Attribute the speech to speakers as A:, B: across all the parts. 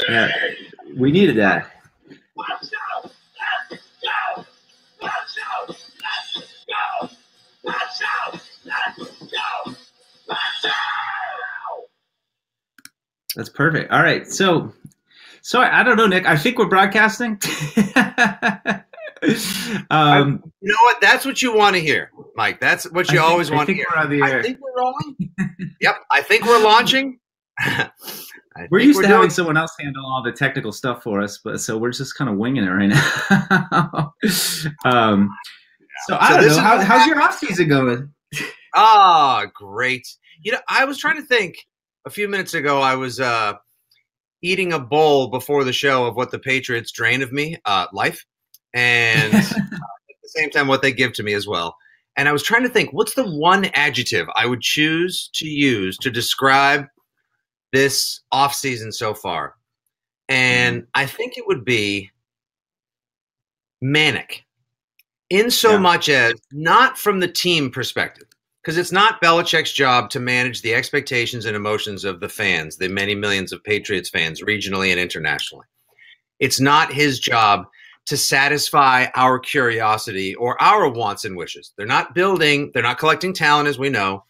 A: Yeah, we needed that. That's perfect. All right. So I don't know, Nick. I think we're broadcasting.
B: You know what? That's what you want to hear, Mike. That's what you always want to hear.
A: We're on the air.
B: I think we're rolling. Yep. I think we're launching.
A: We're used to having someone else handle all the technical stuff for us, but so we're just kind of winging it right now. So I don't know. How's your off season going?
B: Great. You know, I was trying to think a few minutes ago. I was eating a bowl before the show of what the Patriots drain of me, life, and at the same time what they give to me as well. And I was trying to think, what's the one adjective I would choose to use to describe this offseason so far? And I think it would be manic, in so much as not from the team perspective, because it's not Belichick's job to manage the expectations and emotions of the fans, the many millions of Patriots fans regionally and internationally. It's not his job to satisfy our curiosity or our wants and wishes. They're not collecting talent, as we know.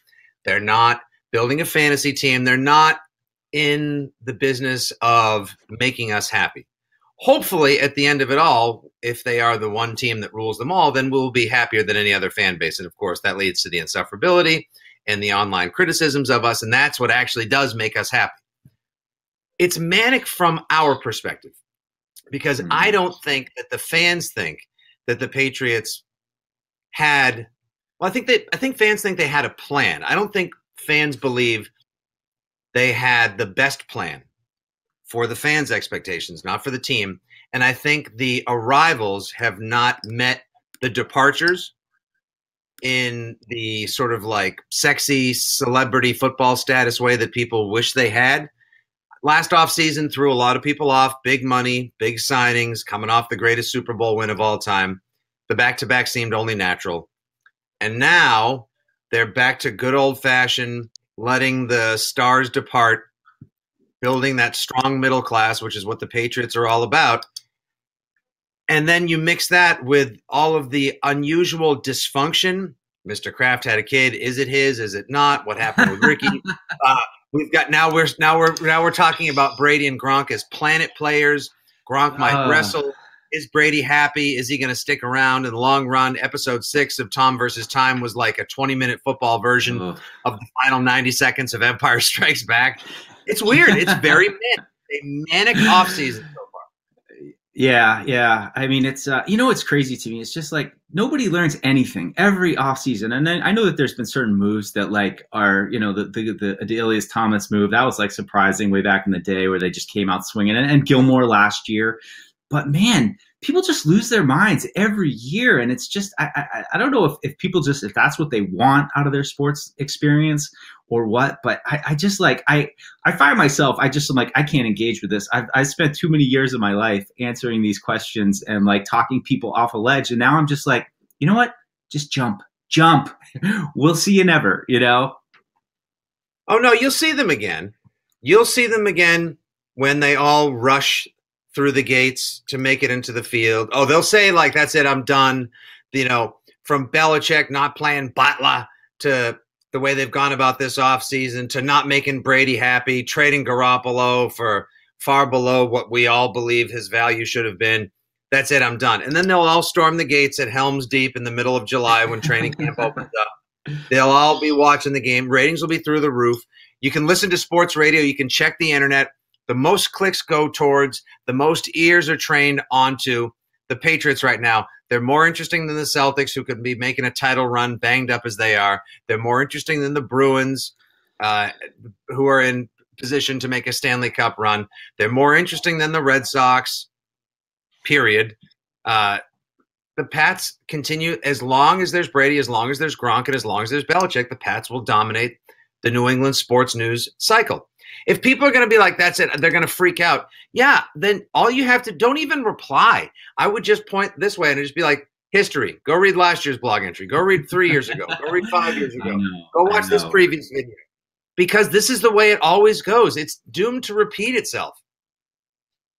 B: They're not building a fantasy team. They're not in the business of making us happy. Hopefully, at the end of it all, if they are the one team that rules them all, then we'll be happier than any other fan base. And of course, that leads to the insufferability and the online criticisms of us. And that's what actually does make us happy. It's manic from our perspective, because I don't think that the fans think that the Patriots had, well, I think fans think they had a plan. I don't think fans believe they had the best plan for the fans' expectations, not for the team. And I think the arrivals have not met the departures in the sort of like sexy celebrity football status way that people wish they had. Last offseason threw a lot of people off. Big money, big signings, coming off the greatest Super Bowl win of all time. The back-to-back seemed only natural. And now they're back to good old-fashioned letting the stars depart, building that strong middle class, which is what the Patriots are all about. And then you mix that with all of the unusual dysfunction. Mr. Kraft had a kid. Is it his? Is it not? What happened with Ricky? We've got now we're talking about Brady and Gronk as planet players. Gronk might wrestle. Is Brady happy? Is he going to stick around in the long run? Episode 6 of Tom versus Time was like a 20-minute football version of the final 90 seconds of Empire Strikes Back. It's weird. It's very a manic offseason so far.
A: Yeah. I mean, it's it's crazy to me. It's just like nobody learns anything every offseason. And then I know that there's been certain moves that like are, the Adelius Thomas move that was like surprising way back in the day where they just came out swinging, and Gilmore last year. But man, people just lose their minds every year. And it's just, I don't know if people just, if that's what they want out of their sports experience or what, but I just like, I find myself, I am like, I can't engage with this. I spent too many years of my life answering these questions and like talking people off a ledge. And now I'm just like, you know what? Just jump. We'll see you never,
B: Oh no, you'll see them again. You'll see them again when they all rush through the gates to make it into the field. Oh, they'll say like, that's it, I'm done. From Belichick not playing Butler to the way they've gone about this offseason to not making Brady happy, trading Garoppolo for far below what we all believe his value should have been. That's it, I'm done. And then they'll all storm the gates at Helm's Deep in the middle of July when training camp opens up. They'll all be watching the game. Ratings will be through the roof. You can listen to sports radio. You can check the internet. The most clicks go towards, the most ears are trained onto the Patriots right now. They're more interesting than the Celtics, who could be making a title run, banged up as they are. They're more interesting than the Bruins, who are in position to make a Stanley Cup run. They're more interesting than the Red Sox, period. The Pats continue, as long as there's Brady, as long as there's Gronk, and as long as there's Belichick, the Pats will dominate the New England sports news cycle. If people are going to be like, that's it, they're going to freak out. Yeah, then all you have to, don't even reply. I would just point this way and just be like, history. Go read last year's blog entry. Go read 3 years ago. Go read 5 years ago. Go watch this previous video. Because this is the way it always goes. It's doomed to repeat itself.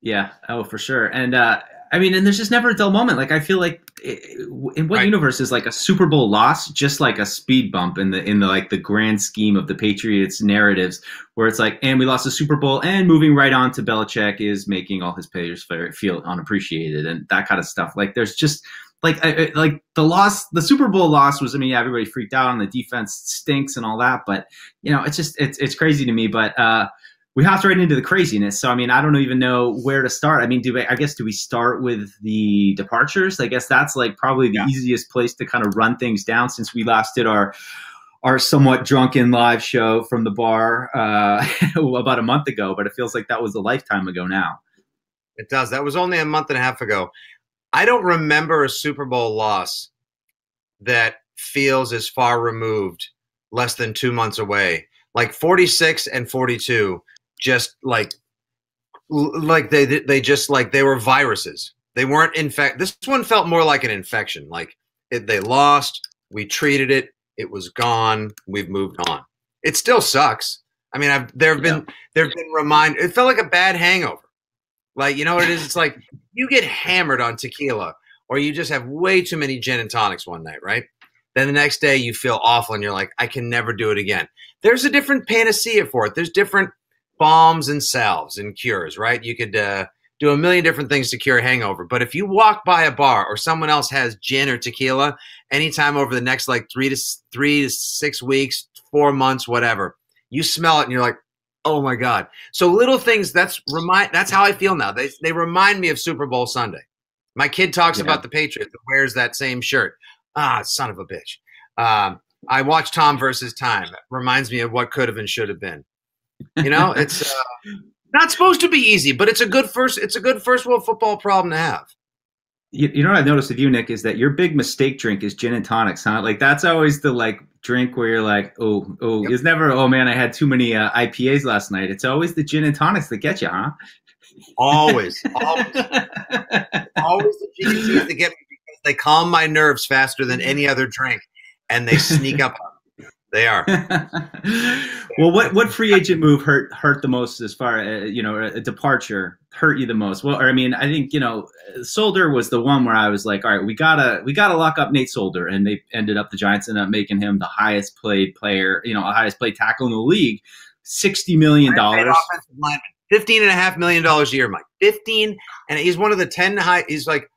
A: Yeah. Oh, for sure. And I mean, and there's just never a dull moment. Like I feel like in what universe is like a Super Bowl loss just like a speed bump in the like the grand scheme of the Patriots narratives, where it's like, and we lost the Super Bowl, and moving right on to Belichick is making all his players feel unappreciated and that kind of stuff. Like there's just like like the Super Bowl loss was. I mean, yeah, everybody freaked out and the defense stinks and all that, but you know, it's just it's crazy to me. But we hopped right into the craziness. So, I mean, I don't even know where to start. I mean, do we start with the departures? I guess that's like probably the easiest place to kind of run things down, since we last did our somewhat drunken live show from the bar about a month ago, but it feels like that was a lifetime ago now.
B: It does. That was only a month and a half ago. I don't remember a Super Bowl loss that feels as far removed, less than 2 months away. Like 46 and 42. Just like they just like they were viruses. They weren't this one felt more like an infection. Like they lost, we treated it, it was gone, we've moved on. It still sucks. I mean, there've been it felt like a bad hangover. Like, you know what it is? It's like you get hammered on tequila, or you just have way too many gin and tonics one night, right? Then the next day you feel awful and you're like, I can never do it again. There's a different panacea for it. There's different balms and salves and cures, right? You could do a million different things to cure a hangover. But if you walk by a bar or someone else has gin or tequila, anytime over the next like 3 to 6 weeks, 4 months, whatever, you smell it and you're like, oh my God. So little things, that's how I feel now. They remind me of Super Bowl Sunday. My kid talks about the Patriots and wears that same shirt. Ah, son of a bitch. I watched Tom versus Time. It reminds me of what could have and should have been. You know, it's not supposed to be easy, but it's a good first world football problem to have.
A: You know what I've noticed with you, Nick, is that your big mistake drink is gin and tonics, huh? Like that's always the like drink where you're like, it's never, oh man, I had too many IPAs last night. It's always the gin and tonics that get you, huh?
B: Always the gin and tonics that get me, because they calm my nerves faster than any other drink, and they sneak up on me. They are.
A: Well, what free agent move hurt the most, as far as, you know, a departure hurt you the most? Well, or I mean, I think, you know, Solder was the one where I was like, all right, we gotta lock up Nate Solder, and they the Giants ended up making him the highest paid player, you know, highest paid tackle in the league, $60 million.
B: $15.5 million a year, Mike. 15, and he's one of the 10 high. He's like,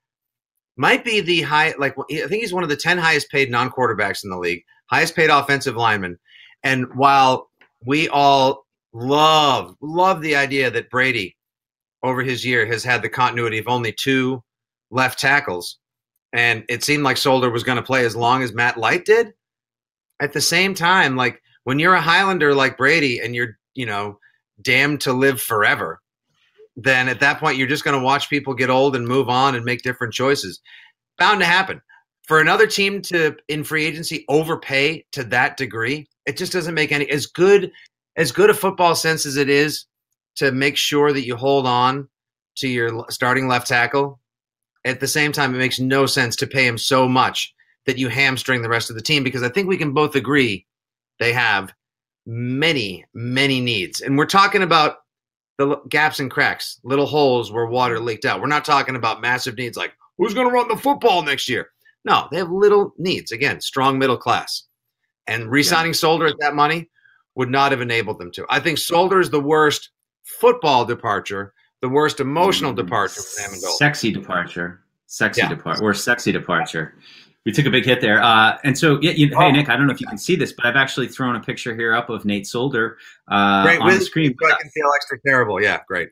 B: might be the high. Like, I think he's one of the 10 highest paid non-quarterbacks in the league. Highest paid offensive lineman. And while we all love the idea that Brady over his year has had the continuity of only 2 left tackles, and it seemed like Solder was going to play as long as Matt Light did, at the same time, like when you're a Highlander like Brady and you're, you know, damned to live forever, then at that point you're just going to watch people get old and move on and make different choices. Bound to happen. For another team to, in free agency, overpay to that degree, it just doesn't make any as good a football sense as it is to make sure that you hold on to your starting left tackle. At the same time, it makes no sense to pay him so much that you hamstring the rest of the team, because I think we can both agree they have many, many needs. And we're talking about the gaps and cracks, little holes where water leaked out. We're not talking about massive needs like, who's going to run the football next year? No, they have little needs. Again, strong middle class. And re-signing Solder at that money would not have enabled them to. I think Solder is the worst football departure, the worst emotional departure from Amendola.
A: Sexy departure. Sexy departure. We took a big hit there. And so, hey, Nick, I don't know if you can see this, but I've actually thrown a picture here up of Nate Solder on the screen.
B: I can feel extra terrible. Yeah, great.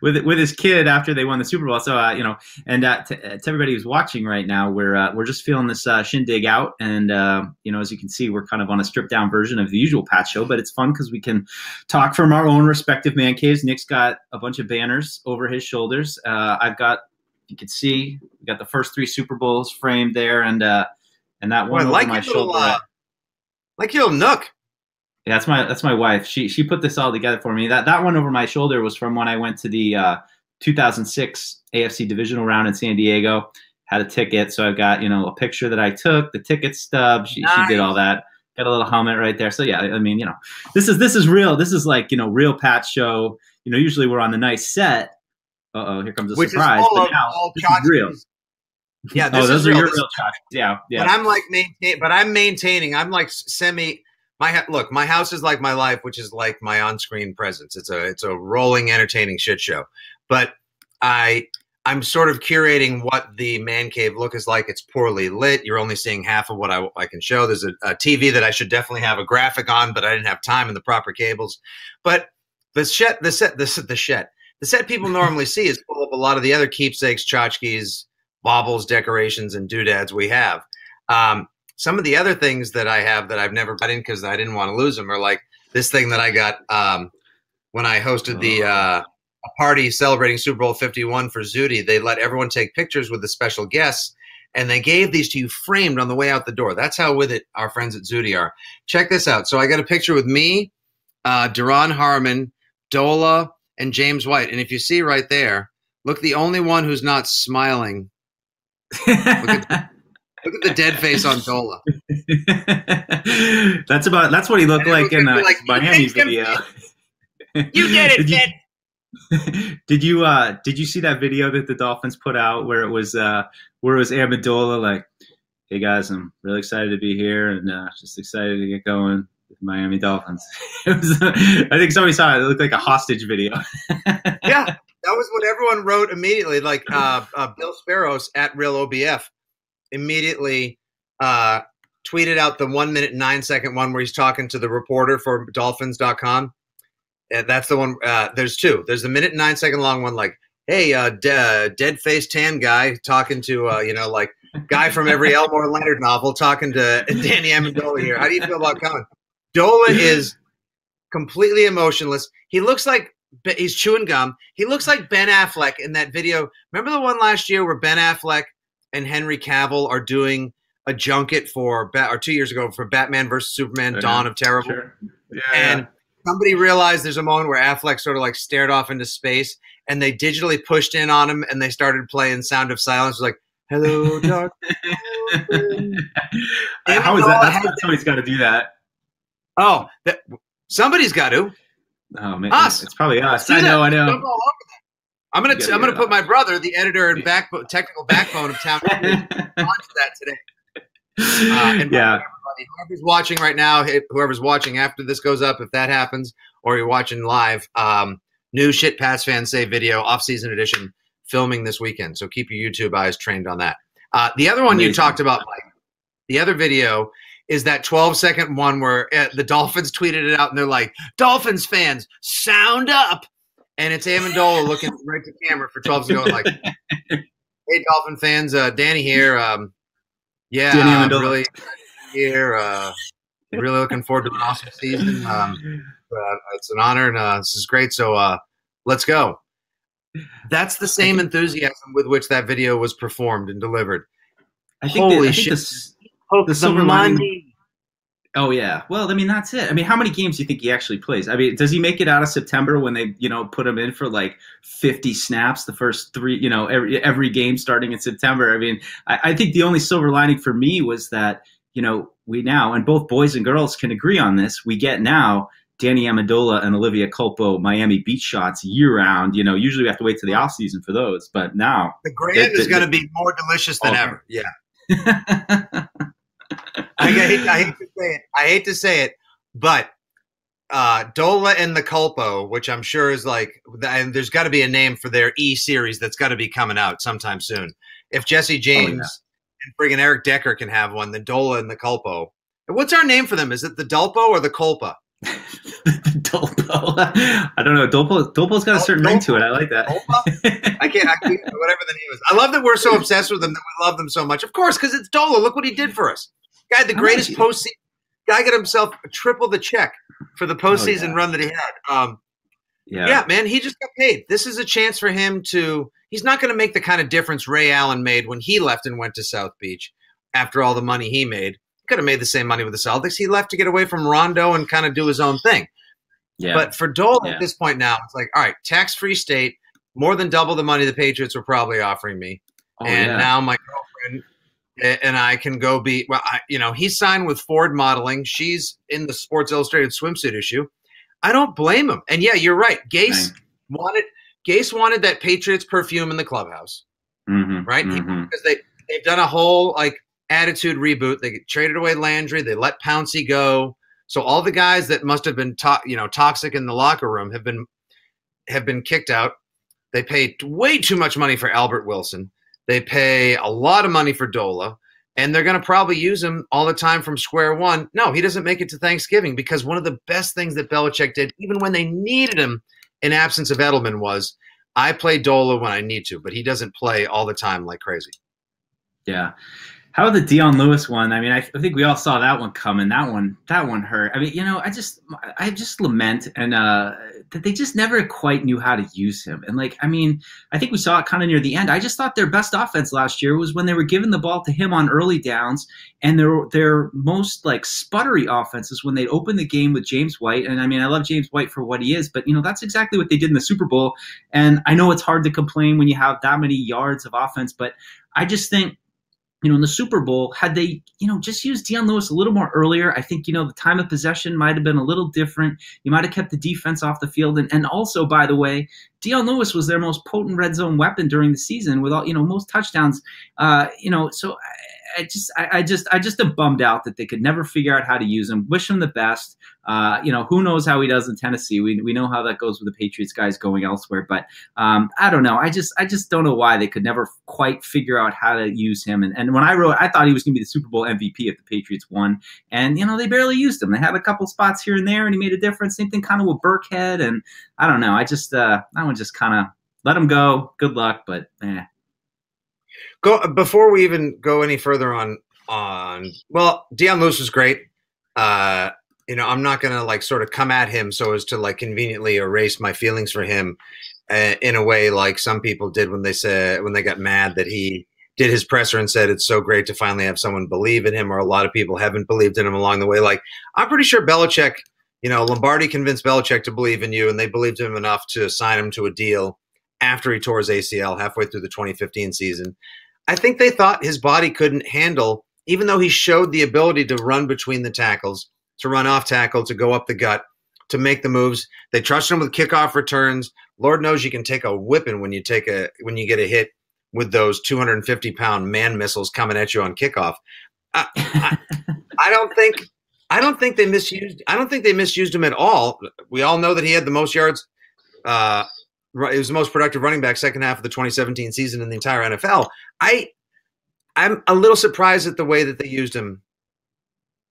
A: with his kid after they won the Super Bowl. So and to everybody who's watching right now, we're just feeling this Shindig out, and as you can see, we're kind of on a stripped down version of the usual Patshow, but it's fun because we can talk from our own respective man caves. Nick's got a bunch of banners over his shoulders. I've got, you can see, we got the first 3 Super Bowls framed there, and that one over my shoulder.
B: Like your little nook.
A: Yeah, that's my wife. She put this all together for me. That one over my shoulder was from when I went to the 2006 AFC divisional round in San Diego. Had a ticket, so I've got a picture that I took, the ticket stub. She did all that. Got a little helmet right there. So yeah, I mean, this is real. This is like real Pat show. Usually we're on the nice set, Here comes a
B: which
A: surprise.
B: is full
A: but
B: of
A: now,
B: all
A: this is real.
B: Yeah, this
A: those
B: is
A: are
B: real.
A: your
B: This
A: real shots. Yeah.
B: But I'm like maintaining. I'm like look, my house is like my life, which is like my on-screen presence. It's a rolling, entertaining shit show. But I'm sort of curating what the man cave look is like. It's poorly lit. You're only seeing half of what I can show. There's a TV that I should definitely have a graphic on, but I didn't have time and the proper cables. But the set people normally see is full of a lot of the other keepsakes, tchotchkes, baubles, decorations, and doodads we have. Some of the other things that I have that I've never got in because I didn't want to lose them are like this thing that I got when I hosted a party celebrating Super Bowl 51 for Zudi. They let everyone take pictures with the special guests, and they gave these to you framed on the way out the door. That's how with it our friends at Zudi are. Check this out. So I got a picture with me, Duron Harmon, Dola, and James White. And if you see right there, look, the only one who's not smiling. Look at the dead face on Dola.
A: That's what he looked like in the Miami video.
B: You did it, kid.
A: Did you see that video that the Dolphins put out where it was Amendola like, hey guys, I'm really excited to be here and just excited to get going with the Miami Dolphins. It was, I think somebody saw it. It looked like a hostage video.
B: Yeah, that was what everyone wrote immediately. Like Bill Sparrows at Real OBF immediately tweeted out the 1 minute and 9 second one where he's talking to the reporter for Dolphins.com. That's the one. There's two. There's the 1 minute and 9 second long one, like, hey, dead face tan guy talking to like guy from every Elmore Leonard novel talking to Danny Amendola here. How do you feel about coming? Dola is completely emotionless. He looks like he's chewing gum. He looks like Ben Affleck in that video. Remember the one last year where Ben Affleck and Henry Cavill are doing a junket or 2 years ago for Batman versus Superman, Dawn of Terrible.
A: Sure. Yeah,
B: and somebody realized there's a moment where Affleck sort of like stared off into space and they digitally pushed in on him and they started playing Sound of Silence. It was like, hello, dark.
A: How is that? Somebody's got to do that.
B: Oh, somebody's got to.
A: Oh man,
B: us.
A: It's probably us. I know.
B: I'm gonna put my brother, the editor and technical backbone of Town, onto that today. And whoever's watching right now, whoever's watching after this goes up, if that happens, or you're watching live, new Shit Pats Fans Say video, off-season edition, filming this weekend. So keep your YouTube eyes trained on that. The other one you talked about, Mike, the other video is that 12-second one where the Dolphins tweeted it out, and they're like, Dolphins fans, sound up. And it's Amendola looking right to camera for 12 seconds going like, hey, Dolphin fans, Danny here. Danny really here. Really looking forward to an awesome season. It's an honor, and this is great. So let's go. That's the same enthusiasm with which that video was performed and delivered. Holy shit.
A: The silver lining. Oh, yeah. Well, I mean, that's it. I mean, how many games do you think he actually plays? I mean, does he make it out of September when they, put him in for like 50 snaps the first three, every game starting in September? I mean, I think the only silver lining for me was that, we now, and both boys and girls can agree on this, we get now Danny Amendola and Olivia Culpo Miami Beach shots year round. Usually we have to wait to the offseason for those, but now.
B: The Grand is going to be more delicious than ever. Yeah. I hate to say it, but Dola and the Culpo, which I'm sure is like, and there's got to be a name for their E-series that's got to be coming out sometime soon. If Jesse James and friggin' Eric Decker can have one, then Dola and the Culpo. What's our name for them? Is it the Dulpo or the Culpa?
A: The Dulpo. I don't know. Dulpo's got a certain ring to it. I like that.
B: I can't, whatever the name is. I love that we're so obsessed with them that we love them so much. Of course, because it's Dola. Look what he did for us. Guy had the greatest postseason. Guy got himself triple the check for the postseason run that he had. Yeah, man, he just got paid. This is a chance for him to – he's not going to make the kind of difference Ray Allen made when he left and went to South Beach after all the money he made. He could have made the same money with the Celtics. He left to get away from Rondo and kind of do his own thing. Yeah. But for Dola at this point now, it's like, all right, tax-free state, more than double the money the Patriots were probably offering me. Now my girlfriend – and I can go be – he signed with Ford Modeling. She's in the Sports Illustrated swimsuit issue. I don't blame him. And, yeah, you're right. Gase wanted Gase wanted that Patriots perfume in the clubhouse, right? Because they've done a whole like attitude reboot. They traded away Landry. They let Pouncey go. So all the guys that must have been toxic in the locker room have been kicked out. They pay way too much money for Albert Wilson. They pay a lot of money for Dola, and they're going to probably use him all the time from square one. No, he doesn't make it to Thanksgiving because one of the best things that Belichick did, even when they needed him in absence of Edelman, was I play Dola when I need to, but he doesn't play all the time like crazy.
A: Yeah. How the Dion Lewis one? I mean, I think we all saw that one coming. That one hurt. I mean, I just lament and that they just never quite knew how to use him. And like, I mean, I think we saw it kind of near the end. I just thought their best offense last year was when they were giving the ball to him on early downs, and their most like sputtery offenses when they opened the game with James White. And I mean, I love James White for what he is, but that's exactly what they did in the Super Bowl. And I know it's hard to complain when you have that many yards of offense, but I just think, in the Super Bowl, had they, just used Dion Lewis a little more earlier, I think, the time of possession might have been a little different. You might have kept the defense off the field. And also, by the way, Dion Lewis was their most potent red zone weapon during the season with all, most touchdowns. So I just am bummed out that they could never figure out how to use him. Wish him the best. Who knows how he does in Tennessee? We know how that goes with the Patriots guys going elsewhere, but I don't know. I just don't know why they could never quite figure out how to use him. And when I wrote, I thought he was going to be the Super Bowl MVP if the Patriots won. And they barely used him. They had a couple spots here and there, and he made a difference. Same thing kind of with Burkhead, and I don't know. I just that one just kind of let him go. Good luck, but
B: Before we even go any further on well, Dion Lewis was great. I'm not going to like sort of come at him so as to like conveniently erase my feelings for him in a way like some people did when they got mad that he did his presser and said it's so great to finally have someone believe in him, or a lot of people haven't believed in him along the way. Like, I'm pretty sure Belichick, Lombardi convinced Belichick to believe in you, and they believed him enough to sign him to a deal after he tore his ACL halfway through the 2015 season. I think they thought his body couldn't handle, even though he showed the ability to run between the tackles, to run off tackle, to go up the gut, to make the moves. They trusted him with kickoff returns. Lord knows you can take a whipping when you get a hit with those 250-pound man missiles coming at you on kickoff. I don't think they misused him at all. We all know that he had the most yards. He was the most productive running back second half of the 2017 season in the entire NFL. I'm a little surprised at the way that they used him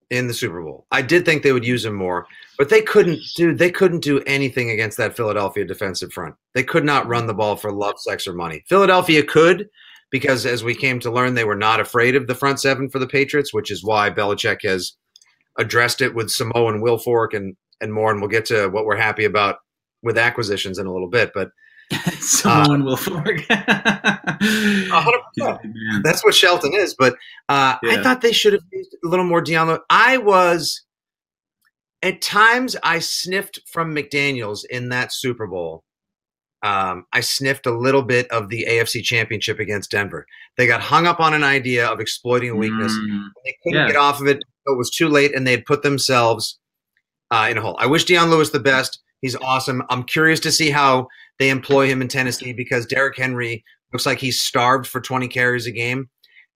B: in the Super Bowl. I did think they would use him more, but they couldn't do anything against that Philadelphia defensive front. They could not run the ball for love, sex, or money. Philadelphia could, because as we came to learn, they were not afraid of the front seven for the Patriots, which is why Belichick has addressed it with Samoa and Will Fork and more, and we'll get to what we're happy about with acquisitions in a little bit. But
C: someone will fork.
B: 100%. That's what Shelton is. But I thought they should have used a little more Dion Lewis. At times, I sniffed from McDaniels in that Super Bowl. I sniffed a little bit of the AFC Championship against Denver. They got hung up on an idea of exploiting a weakness. They couldn't get off of it. It was too late, and they had put themselves in a hole. I wish Dion Lewis the best. He's awesome. I'm curious to see how they employ him in Tennessee, because Derrick Henry looks like he's starved for 20 carries a game.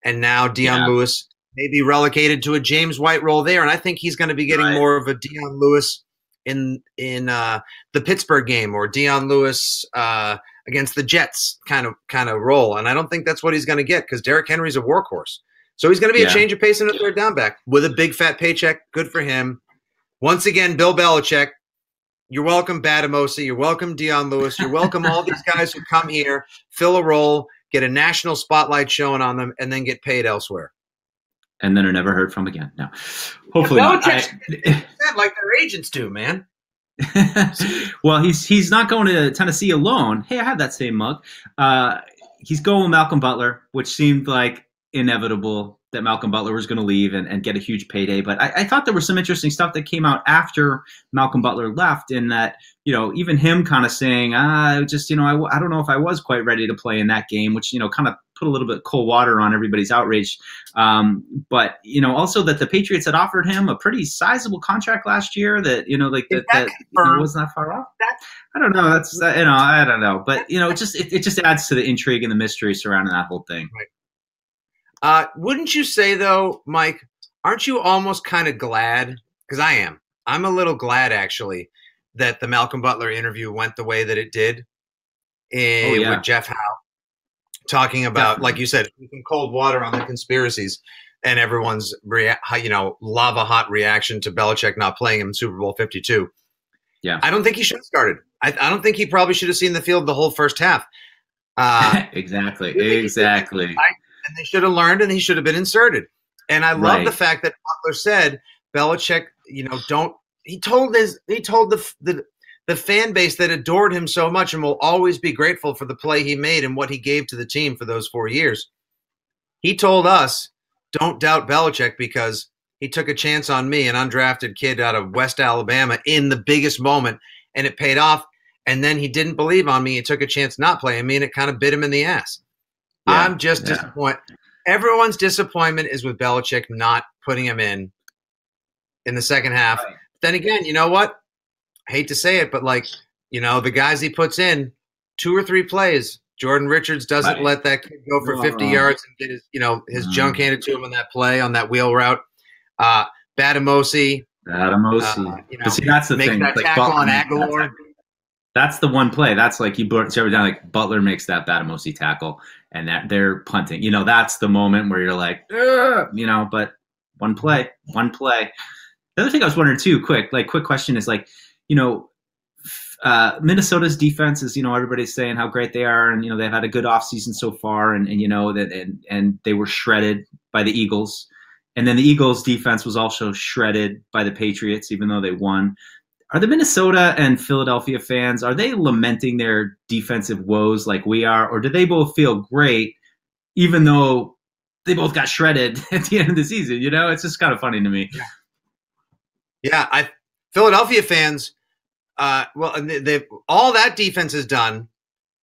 B: And now Dion Lewis may be relegated to a James White role there. And I think he's going to be getting more of a Dion Lewis in the Pittsburgh game, or Dion Lewis against the Jets kind of role. And I don't think that's what he's going to get, because Derrick Henry's a workhorse. So he's going to be a change of pace in a third down back with a big fat paycheck. Good for him. Once again, Bill Belichick. You're welcome, Badamosi. You're welcome, Dion Lewis. You're welcome, all these guys who come here, fill a role, get a national spotlight shown on them, and then get paid elsewhere.
A: And then are never heard from again. No, hopefully not.
B: Like their agents do, man.
A: Well, he's not going to Tennessee alone. Hey, I have that same mug. He's going with Malcolm Butler, which seemed like inevitable that Malcolm Butler was going to leave and get a huge payday. But I thought there was some interesting stuff that came out after Malcolm Butler left, in that, even him kind of saying, I don't know if I was quite ready to play in that game, which, kind of put a little bit of cold water on everybody's outrage. But, also that the Patriots had offered him a pretty sizable contract last year that, wasn't that far off.
B: That
A: I don't know. That's I don't know, but it just adds to the intrigue and the mystery surrounding that whole thing.
B: Right. Wouldn't you say though, Mike? Aren't you almost kind of glad? Because I am. I'm a little glad actually that the Malcolm Butler interview went the way that it did. With Jeff Howe talking about, like you said, cold water on the conspiracies and everyone's lava hot reaction to Belichick not playing him in Super Bowl 52.
A: Yeah,
B: I don't think he should have started. I don't think he probably should have seen the field the whole first half.
A: Exactly.
B: And they should have learned, and he should have been inserted. And I love the fact that Butler said Belichick, don't. He told the fan base that adored him so much and will always be grateful for the play he made and what he gave to the team for those 4 years. He told us, don't doubt Belichick because he took a chance on me, an undrafted kid out of West Alabama, in the biggest moment, and it paid off. And then he didn't believe on me. He took a chance not playing me, and it kind of bit him in the ass. Yeah, I'm just disappointed. Everyone's disappointment is with Belichick not putting him in the second half. Right. Then again, you know what? I hate to say it, but the guys he puts in, 2 or 3 plays, Jordan Richards doesn't let that kid go for 50 yards and get his junk handed to him on that play, on that wheel route. Batamosi.
A: But see, that's the thing.
B: That tackle on Aguilar.
A: That's the one play. That's like you brought it down. Like Butler makes that Batamosi tackle, and that they're punting. That's the moment where you're like, but one play. The other thing I was wondering too, quick question is Minnesota's defense is, everybody's saying how great they are, and they've had a good offseason so far, and they were shredded by the Eagles, and then the Eagles defense was also shredded by the Patriots, even though they won. Are the Minnesota and Philadelphia fans, are they lamenting their defensive woes like we are, or do they both feel great, even though they both got shredded at the end of the season? It's just kind of funny to me.
B: Yeah, Philadelphia fans. They've all that defense is done.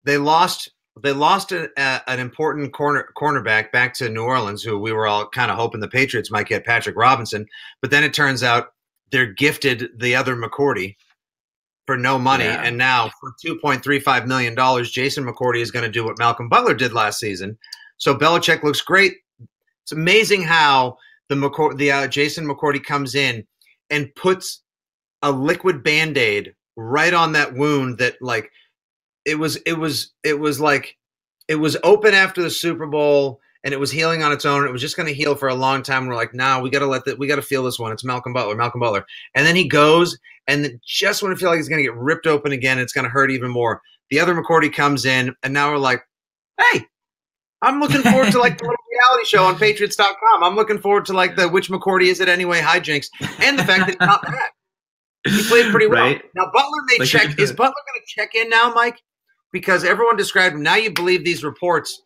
B: They lost an important cornerback back to New Orleans, who we were all kind of hoping the Patriots might get, Patrick Robinson. But then it turns out they're gifted the other McCourty for no money, and now for $2.35 million, Jason McCourty is going to do what Malcolm Butler did last season. So Belichick looks great. It's amazing how the Jason McCourty comes in and puts a liquid Band-Aid right on that wound that it was open after the Super Bowl and it was healing on its own. It was just going to heal for a long time. We're like, we got to feel this one. It's Malcolm Butler. And then he goes, and just when I feel like he's going to get ripped open again, it's going to hurt even more. The other McCourty comes in, and now we're like, hey, I'm looking forward to the little reality show on Patriots.com. I'm looking forward to the which McCourty is it anyway hijinks, and the fact that he's not bad. He played pretty well. Right. Now Butler may check. Is Butler going to check in now, Mike? Because everyone described him. Now you believe these reports,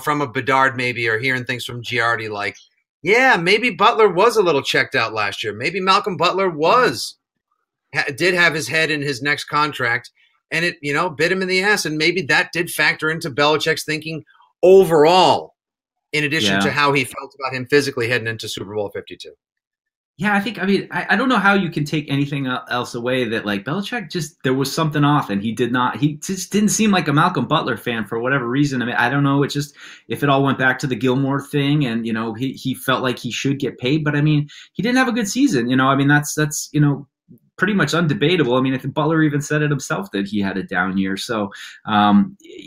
B: from a Bedard maybe, or hearing things from Giardi maybe Butler was a little checked out last year. Maybe Malcolm Butler did have his head in his next contract, and it bit him in the ass, and maybe that did factor into Belichick's thinking overall, in addition to how he felt about him physically heading into Super Bowl 52.
A: Yeah, I don't know how you can take anything else away that Belichick there was something off, and he just didn't seem like a Malcolm Butler fan for whatever reason. I don't know. It's just, if it all went back to the Gilmore thing and, he felt like he should get paid, but he didn't have a good season. That's pretty much undebatable. I think Butler even said it himself that he had a down year. So, I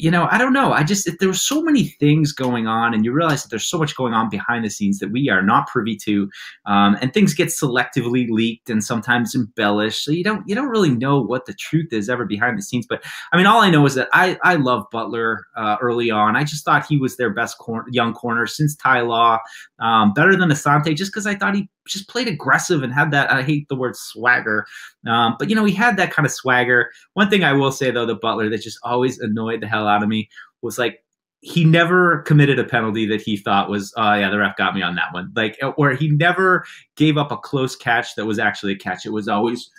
A: don't know. There were so many things going on, and you realize that there's so much going on behind the scenes that we are not privy to, and things get selectively leaked and sometimes embellished. So you don't really know what the truth is ever behind the scenes. But all I know is that I love Butler early on. I just thought he was their best young corner since Ty Law, better than Asante, just because I thought he just played aggressive and had that, I hate the word swagger, but he had that kind of swagger. One thing I will say though, the Butler that just always annoyed the hell out of me was he never committed a penalty that he thought was, oh yeah, the ref got me on that one. Or he never gave up a close catch that was actually a catch. It was always,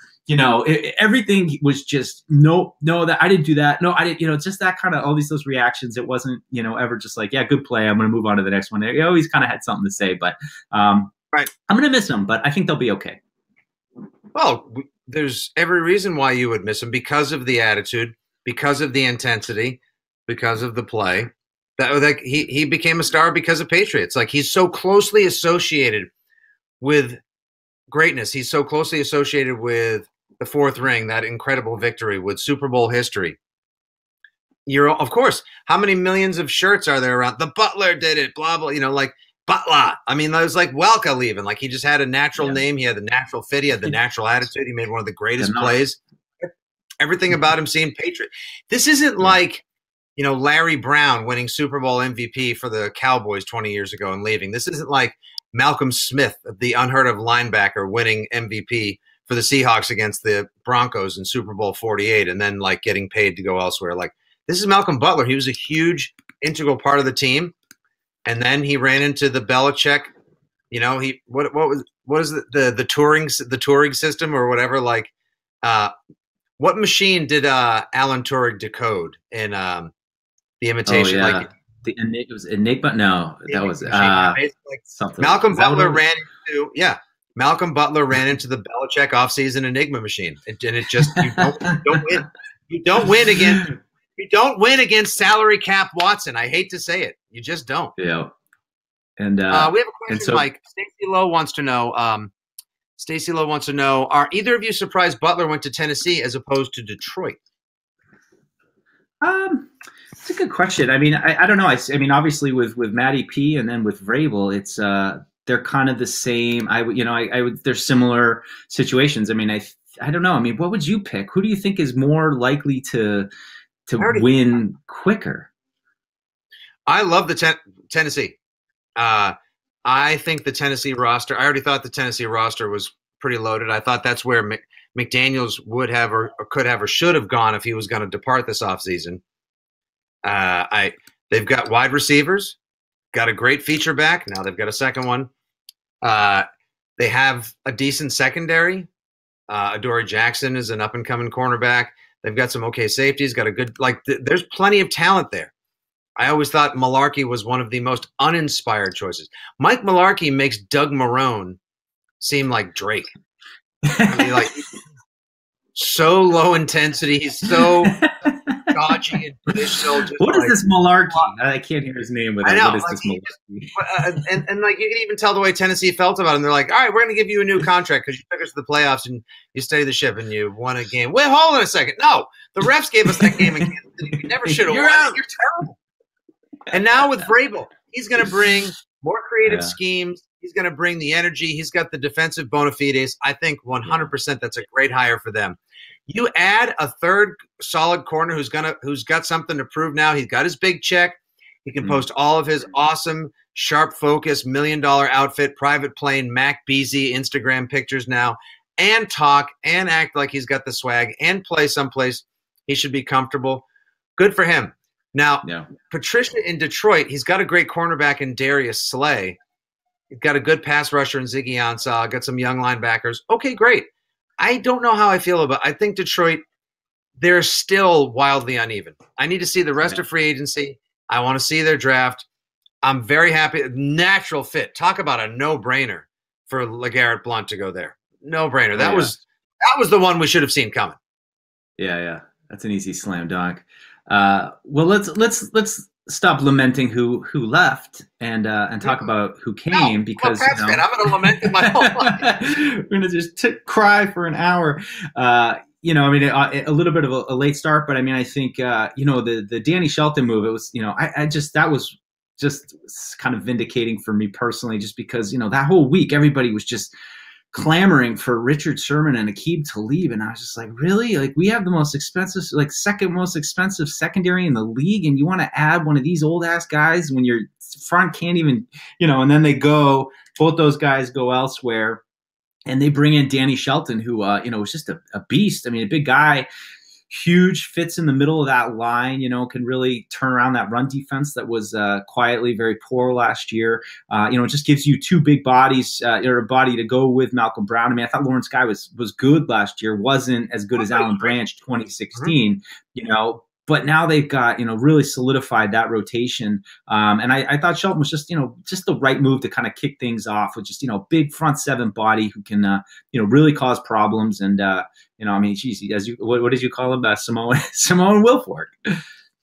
A: everything was just, no, that I didn't do that. No, I didn't, it's just that kind of, all those reactions. It wasn't, ever just yeah, good play, I'm going to move on to the next one. He always kind of had something to say, but, right. I'm going to miss them, but I think they'll be okay.
B: Well, there's every reason why you would miss him because of the attitude, because of the intensity, because of the play. That he became a star because of Patriots. Like, he's so closely associated with greatness. He's so closely associated with the fourth ring, that incredible victory, with Super Bowl history. Of course, how many millions of shirts are there around? The Butler did it, blah, blah, like Butler. I mean, that was like Welker even. Like, he just had a natural name. He had the natural fit. He had the natural attitude. He made one of the greatest plays. Everything about him seemed Patriot. This isn't like, Larry Brown winning Super Bowl MVP for the Cowboys 20 years ago and leaving. This isn't like Malcolm Smith, the unheard of linebacker, winning MVP for the Seahawks against the Broncos in Super Bowl 48 and then like getting paid to go elsewhere. Like, this is Malcolm Butler. He was a huge integral part of the team. And then he ran into the Belichick, what is the Turing system or whatever? Like, what machine did Alan Turing decode in The Imitation?
A: Oh, yeah. It was Enigma. No, that was
B: something. Malcolm Butler ran into the Belichick offseason Enigma machine, and it just you don't win. You don't win against. You don't win against salary cap Watson. I hate to say it. You just don't.
A: Yeah. And
B: we have a question, Mike. Stacy Lowe wants to know. Are either of you surprised Butler went to Tennessee as opposed to Detroit?
A: It's a good question. I mean, I don't know. I mean, obviously with Matty P and then with Vrabel, it's they're kind of the same. I would. They're similar situations. I mean, I don't know. I mean, what would you pick? Who do you think is more likely to win quicker?
B: I love the Tennessee. I think the Tennessee roster. I already thought the Tennessee roster was pretty loaded. I thought that's where McDaniels would have or could have or should have gone if he was going to depart this offseason. They've got wide receivers, got a great feature back. Now they've got a second one. They have a decent secondary. Adoree Jackson is an up and coming cornerback. They've got some okay safeties. Got a good there's plenty of talent there. I always thought Mularkey was one of the most uninspired choices. Mike Mularkey makes Doug Marrone seem like Drake. I mean, so low intensity. He's so dodgy and traditional.
A: What is this Mularkey? I can't hear his name without.
B: I know.
A: What is this Mularkey?
B: And you can even tell the way Tennessee felt about him. They're like, all right, we're going to give you a new contract because you took us to the playoffs and you steadied the ship and you won a game. Wait, hold on a second. No, the refs gave us that game in Kansas City. We never should have won. You're terrible. And now with Vrabel, he's going to bring more creative schemes. He's going to bring the energy. He's got the defensive bona fides. I think 100% that's a great hire for them. You add a third solid corner who's got something to prove now. He's got his big check. He can post all of his awesome, sharp focus, $1 million outfit, private plane, Mac Beasy Instagram pictures now, and talk and act like he's got the swag and play someplace he should be comfortable. Good for him. Now, Patricia in Detroit, he's got a great cornerback in Darius Slay. He's got a good pass rusher in Ziggy Ansah. Got some young linebackers. Okay, great. I don't know how I feel about it. I think Detroit, they're still wildly uneven. I need to see the rest of free agency. I want to see their draft. I'm very happy. Natural fit. Talk about a no-brainer for LeGarrette Blount to go there. No-brainer. That was the one we should have seen coming.
A: Yeah. That's an easy slam dunk. Well, let's stop lamenting who left and talk about who came because
B: I'm going to lament it my whole life.
A: We're going to just cry for an hour. I mean, a little bit of a late start, but I mean, I think the Danny Shelton move. It was that was just kind of vindicating for me personally, just because that whole week everybody was just clamoring for Richard Sherman and Aqib Talib, and I was just like, really? Like, we have the most expensive, second most expensive secondary in the league, and you want to add one of these old ass guys when your front can't even, and then both those guys go elsewhere, and they bring in Danny Shelton, who was just a beast. I mean, a big guy, huge, fits in the middle of that line, can really turn around that run defense that was quietly very poor last year. It just gives you two big bodies, or a body to go with Malcolm Brown. I mean, I thought Lawrence Guy was good last year, wasn't as good as Alan Branch 2016, But now they've got, really solidified that rotation. And I thought Shelton was just, just the right move to kind of kick things off with just, big front seven body who can, really cause problems. And, geez, what did you call him? Samoan Wilfork.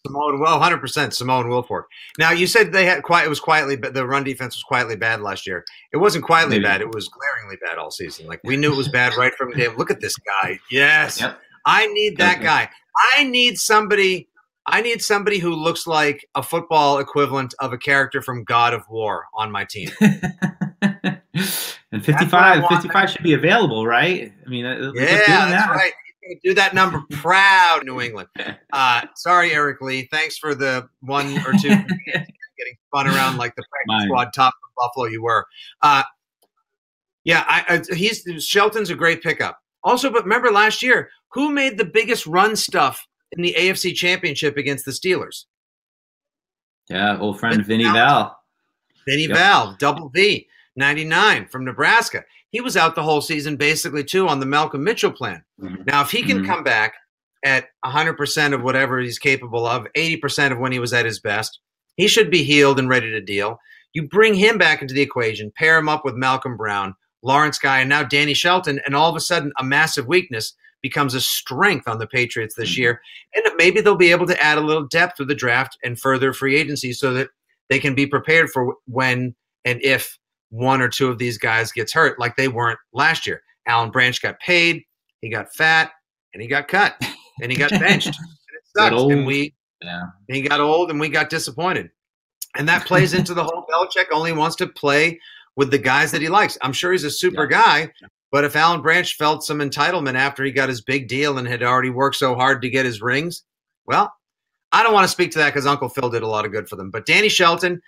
B: Samoan, 100% Samoan Wilfork. Now, you said it was quietly, but the run defense was quietly bad last year. It wasn't quietly bad. It was glaringly bad all season. Like, we knew it was bad right from the day. Look at this guy. Yes. Yep. I need that guy. I need somebody who looks like a football equivalent of a character from God of War on my team.
A: And 55 should be available, right? I mean,
B: that's right. Do that number proud, New England. Sorry, Eric Lee. Thanks for the one or two getting spun around like the practice squad top of Buffalo you were. Shelton's a great pickup. Also, but remember last year, who made the biggest run stuff in the AFC Championship against the Steelers?
A: Yeah, old friend Vinny Val.
B: Vinny Val, double V, 99 from Nebraska. He was out the whole season basically, too, on the Malcolm Mitchell plan. Mm-hmm. Now, if he can come back at 100% of whatever he's capable of, 80% of when he was at his best, he should be healed and ready to deal. You bring him back into the equation, pair him up with Malcolm Brown, Lawrence Guy, and now Danny Shelton, and all of a sudden a massive weakness becomes a strength on the Patriots this year. And maybe they'll be able to add a little depth to the draft and further free agency so that they can be prepared for when and if one or two of these guys gets hurt like they weren't last year. Alan Branch got paid, he got fat, and he got cut, and he got benched. And it sucks. And he got old, and we got disappointed. And that plays into the whole Belichick only wants to play with the guys that he likes. I'm sure he's a super guy, but if Alan Branch felt some entitlement after he got his big deal and had already worked so hard to get his rings, well, I don't want to speak to that because Uncle Phil did a lot of good for them. But Danny Shelton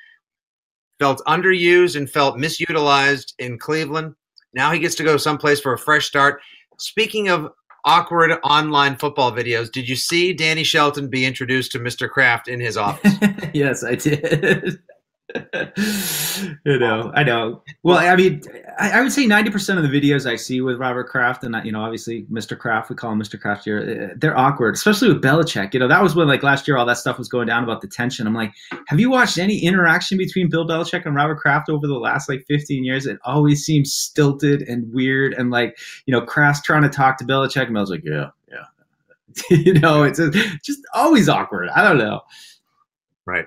B: felt underused and felt misutilized in Cleveland. Now he gets to go someplace for a fresh start. Speaking of awkward online football videos, did you see Danny Shelton be introduced to Mr. Kraft in his office?
A: Yes, I did. I know. Well, I mean, I would say 90% of the videos I see with Robert Kraft, and obviously Mr. Kraft, we call him Mr. Kraft here, they're awkward, especially with Belichick. That was when last year all that stuff was going down about the tension. I'm like, have you watched any interaction between Bill Belichick and Robert Kraft over the last 15 years? It always seems stilted and weird, and Kraft's trying to talk to Belichick, and Bill's like, yeah. It's just always awkward. I don't know.
B: Right.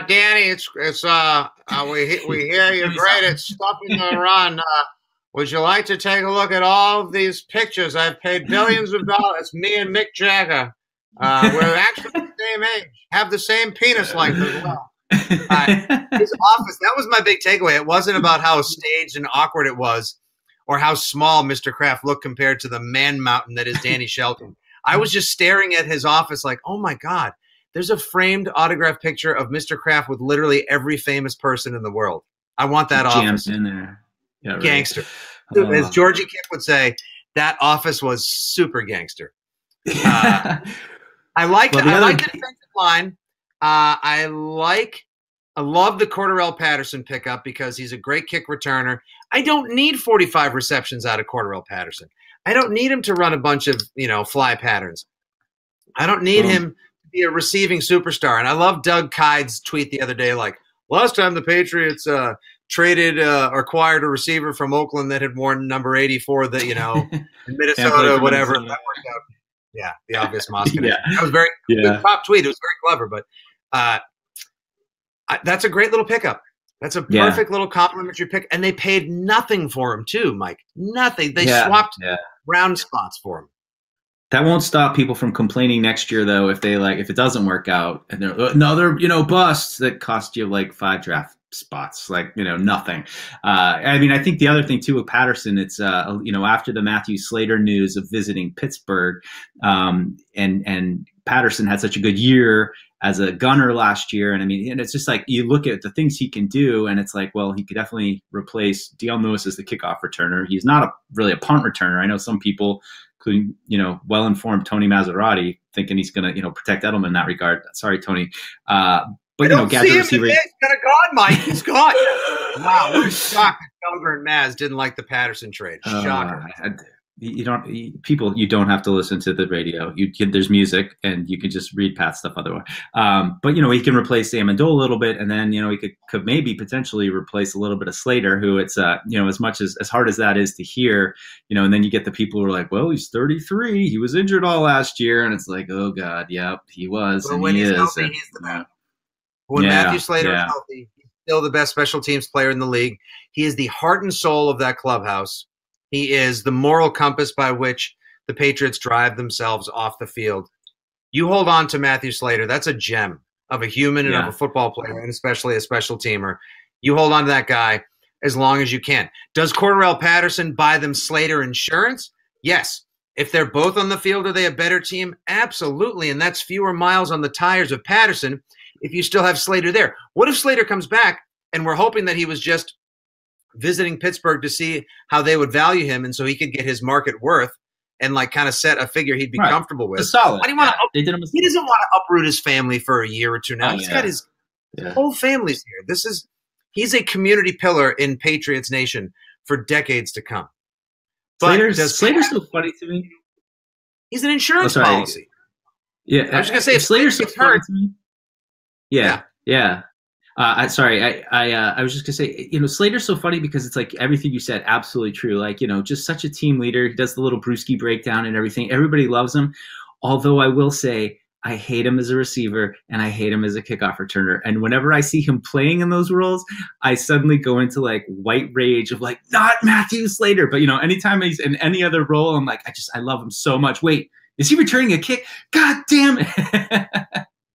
B: Danny, we hear you're great at stuffing the run. Would you like to take a look at all of these pictures? I've paid billions of dollars. Me and Mick Jagger, we're actually the same age, have the same penis length as well. His office, that was my big takeaway. It wasn't about how staged and awkward it was or how small Mr. Kraft looked compared to the man mountain that is Danny Shelton. I was just staring at his office like, oh, my God. There's a framed autograph picture of Mr. Kraft with literally every famous person in the world. I want that office.
A: In there. Yeah, right.
B: Gangster. As Georgie Kick would say, that office was super gangster. I like the defensive line. I love the Cornell Patterson pickup because he's a great kick returner. I don't need 45 receptions out of Cornell Patterson. I don't need him to run a bunch of, fly patterns. I don't need him be a receiving superstar. And I love Doug Kyde's tweet the other day, last time the Patriots traded or acquired a receiver from Oakland that had worn number 84 that, in Minnesota, whatever. That worked out. Yeah, the obvious Moss connection. That was very good top tweet. It was very clever, but that's a great little pickup. That's a perfect little complimentary pick. And they paid nothing for him too, Mike. Nothing. They swapped round spots for him.
A: That won't stop people from complaining next year, though, if it doesn't work out and they're another, busts that cost you 5 draft spots, nothing. I think the other thing too with Patterson, it's after the Matthew Slater news of visiting Pittsburgh, and Patterson had such a good year as a gunner last year, and it's just you look at the things he can do, and it's well, he could definitely replace Dion Lewis as the kickoff returner. He's not really a punt returner. I know some people, including well-informed Tony Maserati, thinking he's going to protect Edelman in that regard. Sorry, Tony. But gadget receiver.
B: He's kind of gone, Mike. He's gone. Wow, what a shock that Felger and Maz didn't like the Patterson trade. Shocker.
A: you don't have to listen to the radio. There's music, and you can just read Pat's stuff otherwise. But he can replace Amendola a little bit, and then he could maybe potentially replace a little bit of Slater, who it's as much as hard as that is to hear, and then you get the people who are like, well, he's 33, he was injured all last year, and it's like, oh god, yep, he was,
B: but
A: and
B: when he's
A: is.
B: Healthy,
A: and,
B: he's the best. When Matthew Slater is healthy, he's still the best special teams player in the league. He is the heart and soul of that clubhouse. He is the moral compass by which the Patriots drive themselves off the field. You hold on to Matthew Slater. That's a gem of a human and of a football player, and especially a special teamer. You hold on to that guy as long as you can. Does Cornell Patterson buy them Slater insurance? Yes. If they're both on the field, are they a better team? Absolutely, and that's fewer miles on the tires of Patterson if you still have Slater there. What if Slater comes back, and we're hoping that he was just visiting Pittsburgh to see how they would value him, and so he could get his market worth and kind of set a figure he'd be comfortable with.
A: It's solid.
B: Why do you want to? He doesn't want to uproot his family for a year or two now. He's got his whole family's here. He's a community pillar in Patriots Nation for decades to come.
A: Slater's so funny to me.
B: He's an insurance policy.
A: Yeah,
B: I was just gonna say, if
A: Slater's so funny to me. Yeah. I was just gonna say, Slater's so funny because it's like everything you said, absolutely true. Like, just such a team leader. He does the little brewski breakdown and everything. Everybody loves him. Although I will say, I hate him as a receiver and I hate him as a kickoff returner. And whenever I see him playing in those roles, I suddenly go into white rage of not Matthew Slater. But anytime he's in any other role, I'm like, I love him so much. Wait, is he returning a kick? God damn it!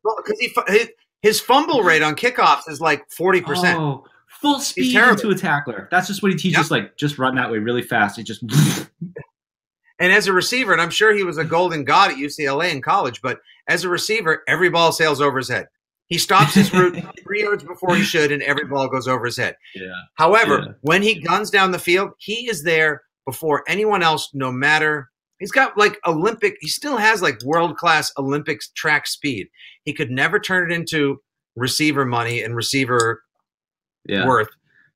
B: Well, because his fumble rate on kickoffs is 40%.
A: Oh, full speed into a tackler. That's just what he teaches. Just run that way really fast. It just.
B: And as a receiver, and I'm sure he was a golden god at UCLA in college, but as a receiver, every ball sails over his head. He stops his route 3 yards before he should, and every ball goes over his head.
A: Yeah.
B: However, when he guns down the field, he is there before anyone else, no matter. He's got he still has world-class Olympics track speed. He could never turn it into receiver money and receiver worth.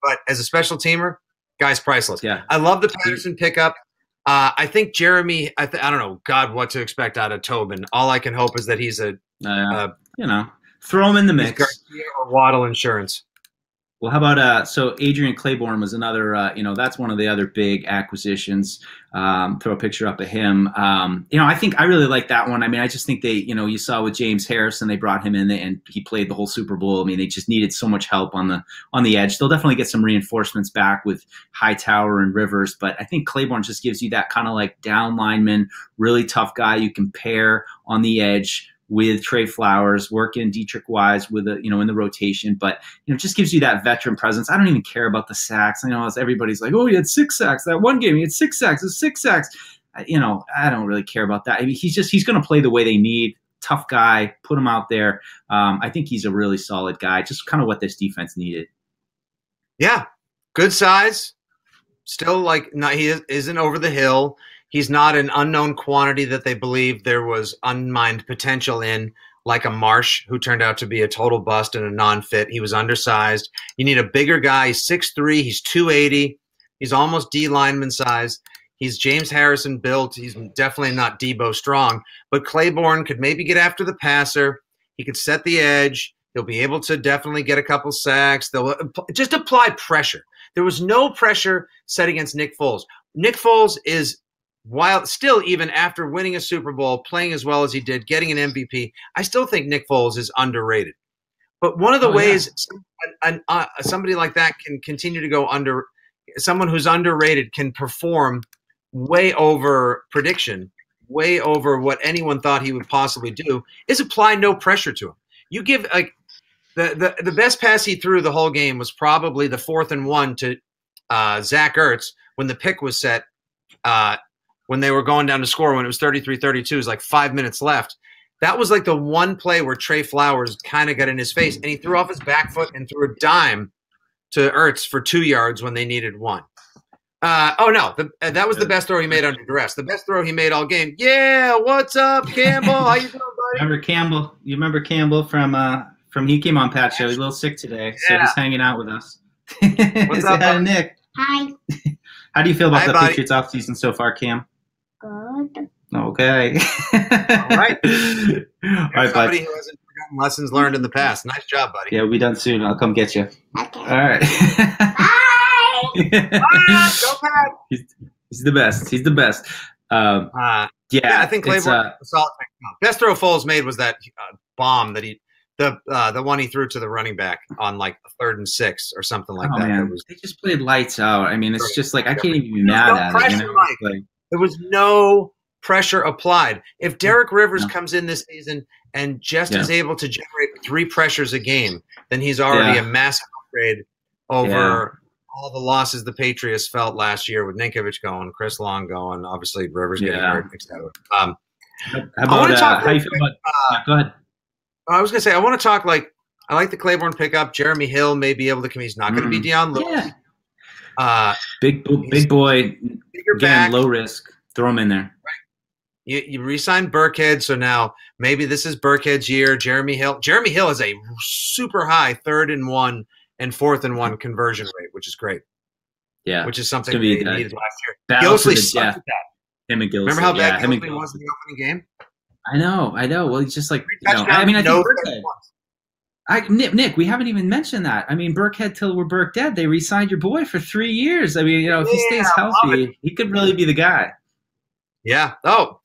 B: But as a special teamer, guy's priceless.
A: Yeah.
B: I love the Patterson pickup. I think Jeremy, I don't know, God, what to expect out of Tobin. All I can hope is that he's
A: throw him in the mix.
B: Garcia or Waddle insurance.
A: Well, how about so Adrian Claiborne was another, that's one of the other big acquisitions. Throw a picture up of him. I think I really like that one. I mean, I just think they, you saw with James Harrison, they brought him in and he played the whole Super Bowl. I mean, they just needed so much help on the edge. They'll definitely get some reinforcements back with Hightower and Rivers, but I think Claiborne just gives you that kind of down lineman, really tough guy you can pair on the edge with Trey Flowers, working Dietrich Wise with in the rotation, but just gives you that veteran presence. I don't even care about the sacks. I know everybody's like, oh, he had 6 sacks that one game. He had 6 sacks. It's 6 sacks. I don't really care about that. I mean, he's going to play the way they need. Tough guy. Put him out there. I think he's a really solid guy. Just kind of what this defense needed.
B: Yeah, good size. Still he isn't over the hill. He's not an unknown quantity that they believe there was unmined potential in, like a Marsh, who turned out to be a total bust and a non-fit. He was undersized. You need a bigger guy. He's 6'3". He's 280. He's almost D lineman size. He's James Harrison built. He's definitely not Debo strong. But Claiborne could maybe get after the passer. He could set the edge. He'll be able to definitely get a couple sacks. They'll just apply pressure. There was no pressure set against Nick Foles. Nick Foles is – while still, even after winning a Super Bowl, playing as well as he did, getting an MVP, I still think Nick Foles is underrated. But one of the ways somebody like that can continue to go under – someone who's underrated can perform way over prediction, way over what anyone thought he would possibly do, is apply no pressure to him. You give the best pass he threw the whole game was probably the 4th and 1 to Zach Ertz when the pick was set when they were going down to score when it was 33-32. It was 5 minutes left. That was the one play where Trey Flowers kind of got in his face, and he threw off his back foot and threw a dime to Ertz for 2 yards when they needed 1. That was the best throw he made under duress. The best throw he made all game. Yeah, what's up, Campbell? How you doing, buddy?
A: You remember Campbell from he came on Patshow. He's a little sick today, so he's hanging out with us.
B: What's up,
A: Nick?
D: Hi.
A: How do you feel about the Patriots offseason so far, Cam? Okay.
B: All right.
A: All right,
B: somebody
A: bud.
B: who hasn't forgotten lessons learned in the past. Nice job, buddy.
A: Yeah, we'll be done soon. I'll come get you.
D: Okay.
A: All right.
B: Go Pat.
A: He's the best. He's the best. Yeah,
B: I think Claiborne solid. Best throw Foles made was that bomb that the one he threw to the running back on like 3rd and 6 or something like that.
A: Man. They just played lights out. I mean, it's just like I can't even be mad at it. You know? Like,
B: there was no pressure applied. If Derek Rivers comes in this season and just is able to generate 3 pressures a game, then he's already a massive upgrade over all the losses the Patriots felt last year with Ninkovich going, Chris Long going, obviously Rivers getting hurt, etc.
A: How you feel about? Go ahead.
B: I was going to say I want to talk I like the Claiborne pickup. Jeremy Hill may be able to come. He's not going to be Dion Lewis.
A: Yeah. Big boy. Again, low risk. Throw him in there.
B: Right. You re-signed Burkhead, so now maybe this is Burkhead's year. Jeremy Hill has a super high 3rd and 1 and 4th and 1 conversion rate, which is great.
A: Yeah,
B: which is something they needed last year.
A: Gillisley sucked at that. Him and Gillisley.
B: Remember how bad Gillisley was in the opening game?
A: I know. Well, he's just like I think Burkhead. Nick, we haven't even mentioned that. I mean, Burkhead till we're Burke dead. They re-signed your boy for 3 years. I mean, if he stays healthy, he could really be the guy.
B: Yeah. Oh,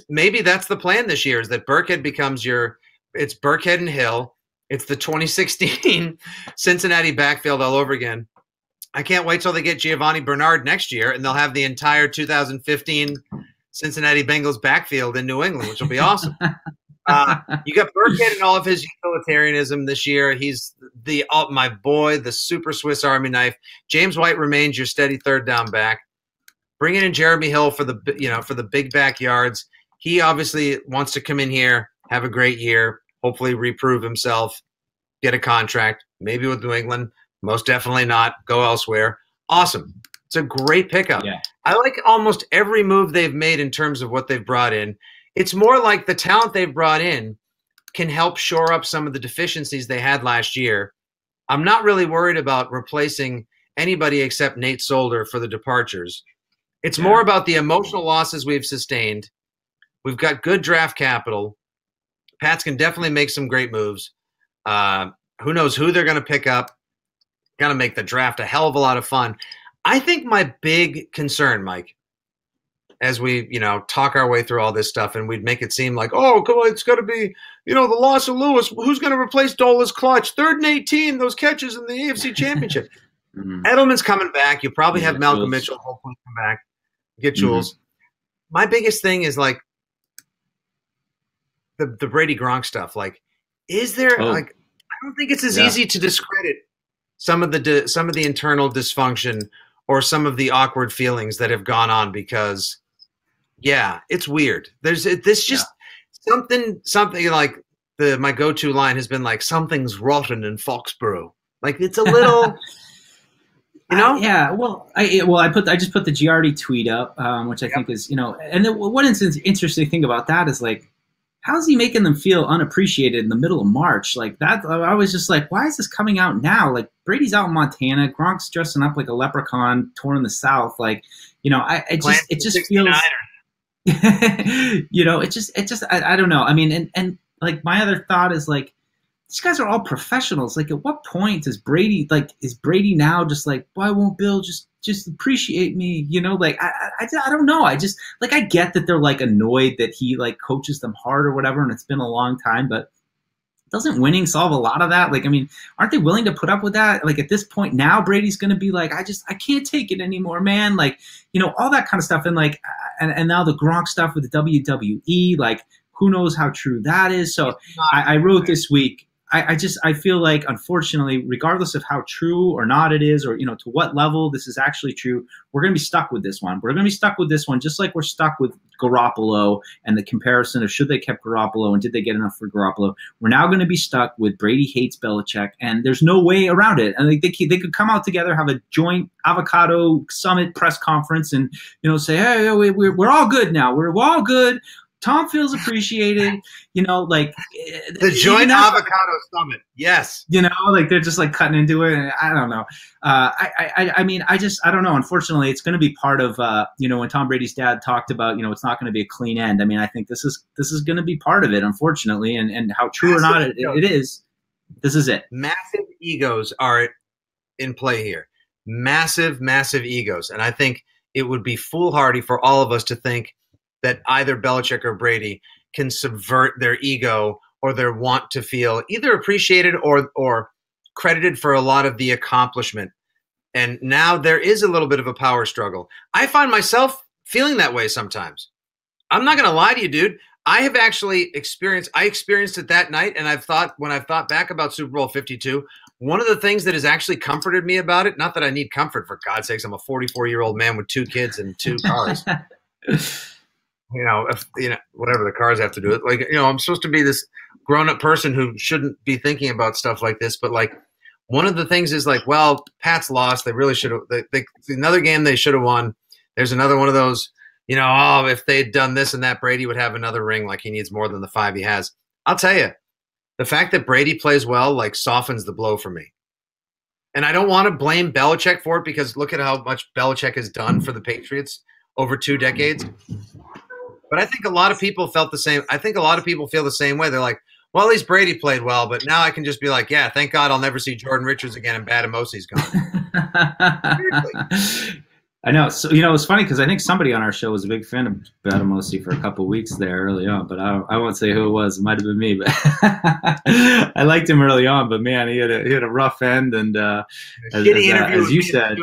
B: maybe that's the plan this year is that Burkhead becomes it's Burkhead and Hill. It's the 2016 Cincinnati backfield all over again. I can't wait till they get Giovanni Bernard next year, and they'll have the entire 2015 Cincinnati Bengals backfield in New England, which will be awesome. You got Burkhead and all of his utilitarianism this year. He's my boy, the super Swiss Army knife. James White remains your steady 3rd down back. Bringing in Jeremy Hill for the big backyards. He obviously wants to come in here, have a great year, hopefully reprove himself, get a contract, maybe with New England. Most definitely not. Go elsewhere. Awesome. It's a great pickup.
A: Yeah.
B: I like almost every move they've made in terms of what they've brought in. It's more like the talent they've brought in can help shore up some of the deficiencies they had last year. I'm not really worried about replacing anybody except Nate Solder for the departures. It's more about the emotional losses we've sustained. We've got good draft capital. Pats can definitely make some great moves. Who knows who they're going to pick up. Got to make the draft a hell of a lot of fun. I think my big concern, Mike, as we, talk our way through all this stuff and we'd make it seem like, oh, come on, it's got to be, the loss of Lewis. Who's going to replace Dola's clutch? 3rd and 18, those catches in the AFC Championship. Edelman's coming back. You'll probably have Malcolm Mitchell hopefully come back. Get Jules. My biggest thing is the Brady Gronk stuff. Is there I don't think it's as easy to discredit some of the internal dysfunction or some of the awkward feelings that have gone on because it's weird. There's something like my go-to line has been like something's rotten in Foxborough. It's a little I just put the Giardi tweet up, which I think is, and then one interesting thing about that is how's he making them feel unappreciated in the middle of March? That, I was just like, why is this coming out now? Brady's out in Montana, Gronk's dressing up like a leprechaun, touring the South. It just feels, I don't know. I mean, and my other thought is these guys are all professionals. At what point is Brady now just why won't Bill just appreciate me? I don't know. I just I get that they're annoyed that he coaches them hard or whatever, and it's been a long time, but doesn't winning solve a lot of that? Aren't they willing to put up with that? At this point now, Brady's going to be I can't take it anymore, man. All that kind of stuff. And and now the Gronk stuff with the WWE, who knows how true that is. So I wrote this week, I feel unfortunately, regardless of how true or not it is, or, to what level this is actually true, we're going to be stuck with this one. We're going to be stuck with this one, just like we're stuck with Garoppolo and the comparison of should they kept Garoppolo and did they get enough for Garoppolo. We're now going to be stuck with Brady hates Belichick, and there's no way around it. And they could come out together, have a joint avocado summit press conference and, say, hey, we're all good now. We're all good.
A: Tom feels appreciated, like
B: the joint avocado summit. Yes.
A: Like they're just like cutting into it. And I don't know. I mean, I don't know. Unfortunately, it's going to be part of, when Tom Brady's dad talked about, it's not going to be a clean end. I mean, I think this is going to be part of it, unfortunately, and how true or not it is. This is it.
B: Massive egos are in play here. Massive, massive egos. And I think it would be foolhardy for all of us to think that either Belichick or Brady can subvert their ego or their want to feel either appreciated or credited for a lot of the accomplishment. And now there is a little bit of a power struggle. I find myself feeling that way sometimes. I'm not going to lie to you, dude. I have actually experienced it that night, and when I've thought back about Super Bowl 52, one of the things that has actually comforted me about it, not that I need comfort, for God's sakes, I'm a 44-year-old man with 2 kids and 2 cars. Whatever the cars have to do it. Like, I'm supposed to be this grown-up person who shouldn't be thinking about stuff like this, but like one of the things is like, well, Pats lost. They really should have. Another game they should have won. There's another one of those. If they'd done this and that, Brady would have another ring. Like he needs more than the 5 he has. I'll tell you, the fact that Brady plays well like softens the blow for me. And I don't want to blame Belichick for it because look at how much Belichick has done for the Patriots over 2 decades. But I think a lot of people felt the same. I think a lot of people feel the same way. They're like, well, at least Brady played well, but now I can just be like, yeah, thank God I'll never see Jordan Richards again and Badamosi's gone.
A: I know. So, it's funny because I think somebody on our show was a big fan of Badamosi for a couple of weeks there early on, but I won't say who it was. It might have been me, but I liked him early on. But man, he had a rough end, and as you said,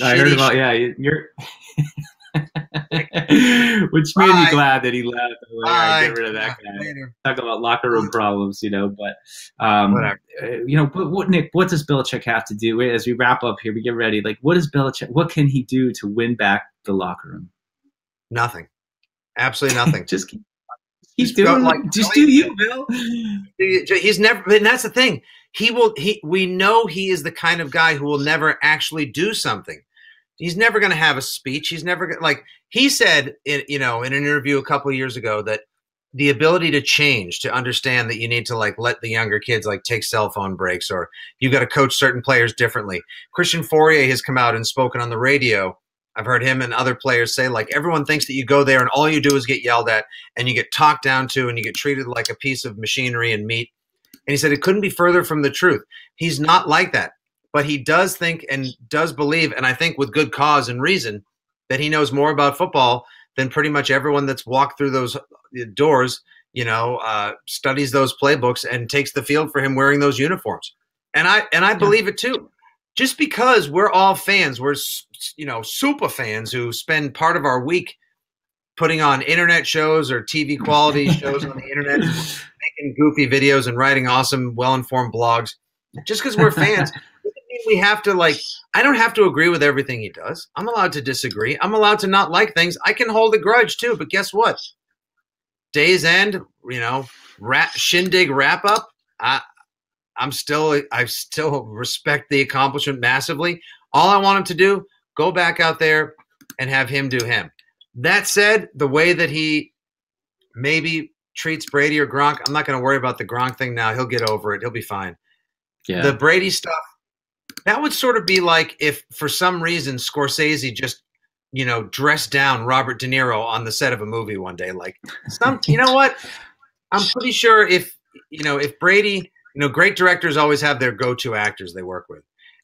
A: I heard about you're. Which made me glad that he left. Like, get rid of that guy. Later. Talk about locker room problems, but whatever. But Nick, what does Belichick have to do as we wrap up here? We get ready. Like, what can he do to win back the locker room?
B: Nothing. Absolutely nothing.
A: Just keep doing. Just do you, Bill.
B: He's never, and that's the thing. We know he is the kind of guy who will never actually do something. He's never going to have a speech. He's never going to, he said in an interview a couple of years ago that the ability to change, to understand that you need to let the younger kids take cell phone breaks, or you got to coach certain players differently. Christian Fourier has come out and spoken on the radio. I've heard him and other players say everyone thinks that you go there and all you do is get yelled at and you get talked down to and you get treated like a piece of machinery and meat. And he said it couldn't be further from the truth. He's not like that. But he does think and does believe, and I think with good cause and reason, that he knows more about football than pretty much everyone that's walked through those doors, studies those playbooks and takes the field for him wearing those uniforms. And I believe it too. Just because we're all fans, we're, super fans who spend part of our week putting on internet shows or TV quality shows on the internet, making goofy videos and writing awesome, well-informed blogs. Just because we're fans, we have to I don't have to agree with everything he does. I'm allowed to disagree. I'm allowed to not like things. I can hold a grudge too, but guess what? Day's end, Shindig wrap up. I still respect the accomplishment massively. All I want him to do, go back out there and have him do him. That said, the way that he maybe treats Brady or Gronk, I'm not going to worry about the Gronk thing now. He'll get over it. He'll be fine. Yeah. The Brady stuff, that would sort of be like if for some reason Scorsese just, dressed down Robert De Niro on the set of a movie one day. You know what? I'm pretty sure if Brady, great directors always have their go-to actors they work with.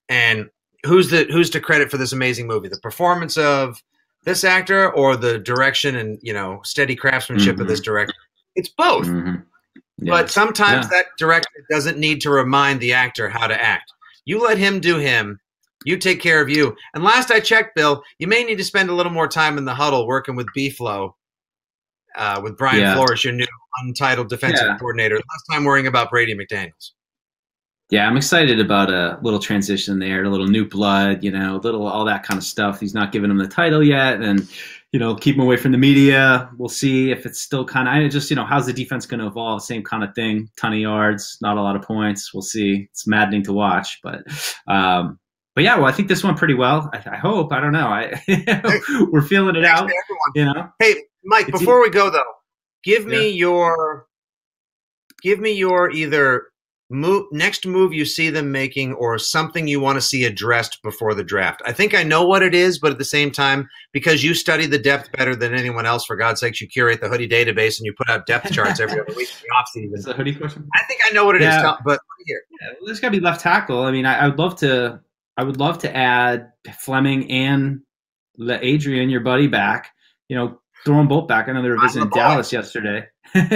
B: And who's to credit for this amazing movie? The performance of this actor or the direction and, steady craftsmanship of this director? It's both. Mm-hmm. Yeah. But sometimes that director doesn't need to remind the actor how to act. You let him do him. You take care of you. And last I checked, Bill, you may need to spend a little more time in the huddle working with B-Flow, with Brian Flores, your new untitled defensive coordinator. Last time worrying about Brady McDaniels.
A: Yeah, I'm excited about a little transition there, a little new blood, little all that kind of stuff. He's not giving him the title yet, and keep him away from the media. We'll see if it's still kind of, how's the defense going to evolve? Same kind of thing. Ton of yards, not a lot of points. We'll see. It's maddening to watch, but But yeah, well, I think this went pretty well. I hope. I don't know. We're feeling it out. You know.
B: Hey, Mike. Before we go though, give me your either next move you see them making or something you want to see addressed before the draft. I think I know what it is, but at the same time, because you study the depth better than anyone else, for God's sakes, you curate the Hoodie database and you put out depth charts every other week in the offseason.
A: It's a Hoodie question.
B: I think I know what it is, but here.
A: Yeah, well, there's got to be left tackle. I mean, I would love to add Fleming and let Adrian, your buddy, back. You know, throw them both back. I know they were visiting Dallas yesterday.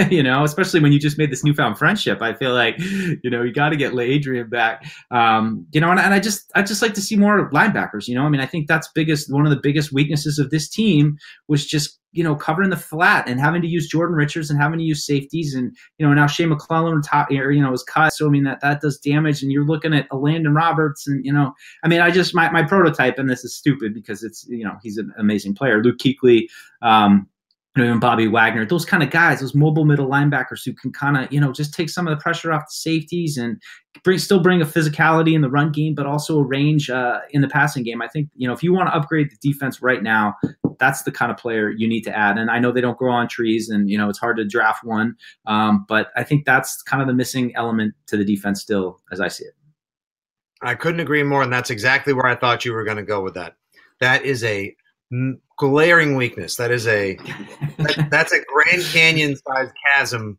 A: You know, especially when you just made this newfound friendship, I feel like, you know, you got to get Adrian back. You know, and I just like to see more linebackers. You know, I mean, I think that's one of the biggest weaknesses of this team was just, you know, covering the flat and having to use Jordan Richards and having to use safeties. And, you know, now Shea McClellan, you know, was cut. So, I mean, that does damage. And you're looking at Landon Roberts and, you know, I mean, my prototype, and this is stupid because it's, you know, he's an amazing player. Luke Kuechly, even Bobby Wagner, those kind of guys, those mobile middle linebackers who can kind of, you know, just take some of the pressure off the safeties and still bring a physicality in the run game, but also a range in the passing game. I think, you know, if you want to upgrade the defense right now, that's the kind of player you need to add. And I know they don't grow on trees and, you know, it's hard to draft one. But I think that's kind of the missing element to the defense still, as I see it.
B: I couldn't agree more. And that's exactly where I thought you were going to go with that. That is a glaring weakness. That's a Grand Canyon sized chasm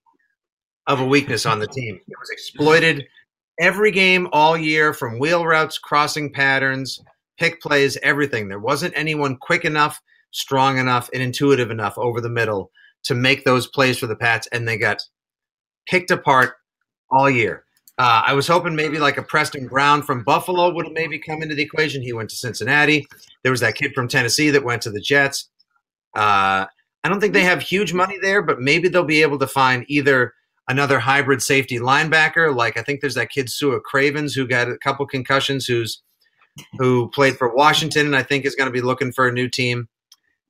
B: of a weakness on the team. It was exploited every game all year, from wheel routes, crossing patterns, pick plays, everything. There wasn't anyone quick enough, strong enough, and intuitive enough over the middle to make those plays for the Pats, and they got picked apart all year. I was hoping maybe like a Preston Brown from Buffalo would have maybe come into the equation. He went to Cincinnati. There was that kid from Tennessee that went to the Jets. I don't think they have huge money there, but maybe they'll be able to find either another hybrid safety linebacker. Like I think there's that kid Sua Cravens who got a couple concussions, who played for Washington and I think is going to be looking for a new team.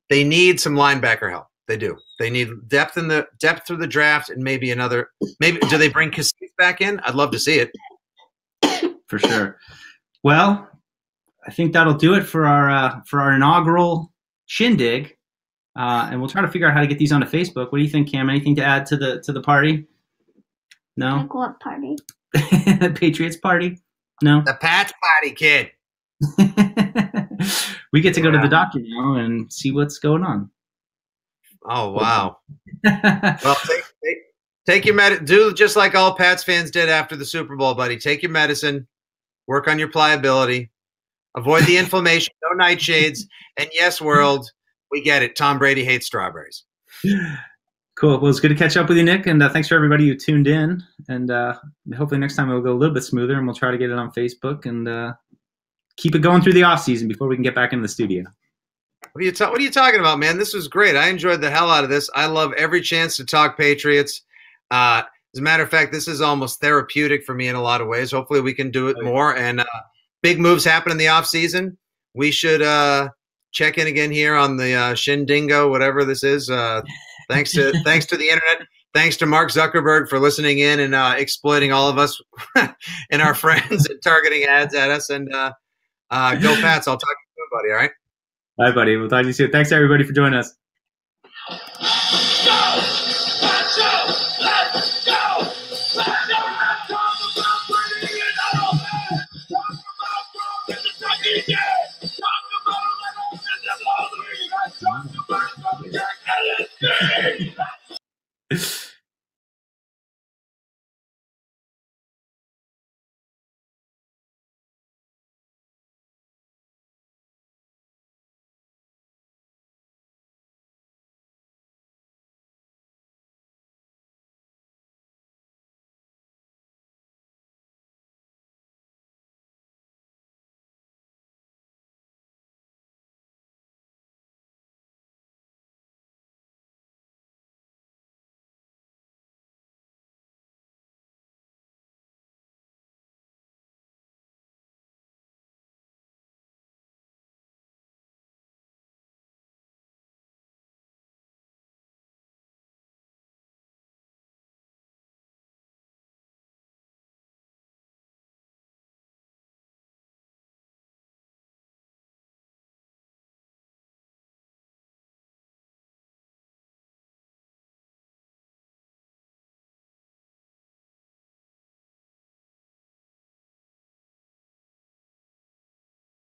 B: They need some linebacker help. They do. They need depth through the draft, and maybe do they bring Cassese back in? I'd love to see it.
A: For sure. Well, I think that'll do it for our inaugural Shindig, and we'll try to figure out how to get these onto Facebook. What do you think, Cam? Anything to add to the party? No.
D: Like what party?
A: The Patriots party? No.
B: The Pats party, kid.
A: We get to go to the doctor now and see what's going on.
B: Oh, wow. Well, take your medicine. Do just like all Pats fans did after the Super Bowl, buddy. Take your medicine. Work on your pliability. Avoid the inflammation. No nightshades. And yes, world, we get it. Tom Brady hates strawberries.
A: Cool. Well, it's good to catch up with you, Nick. And thanks for everybody who tuned in. And hopefully next time it'll go a little bit smoother, and we'll try to get it on Facebook and keep it going through the off season before we can get back into the studio.
B: What are you talking about, man? This was great. I enjoyed the hell out of this. I love every chance to talk Patriots. As a matter of fact, this is almost therapeutic for me in a lot of ways. Hopefully we can do it more. And big moves happen in the offseason. We should check in again here on the Shindingo, whatever this is. Thanks to the internet. Thanks to Mark Zuckerberg for listening in and exploiting all of us and our friends and targeting ads at us. And go Pats. I'll talk to you soon, buddy. All right.
A: Bye, buddy. We'll talk to you soon. Thanks, everybody, for joining us.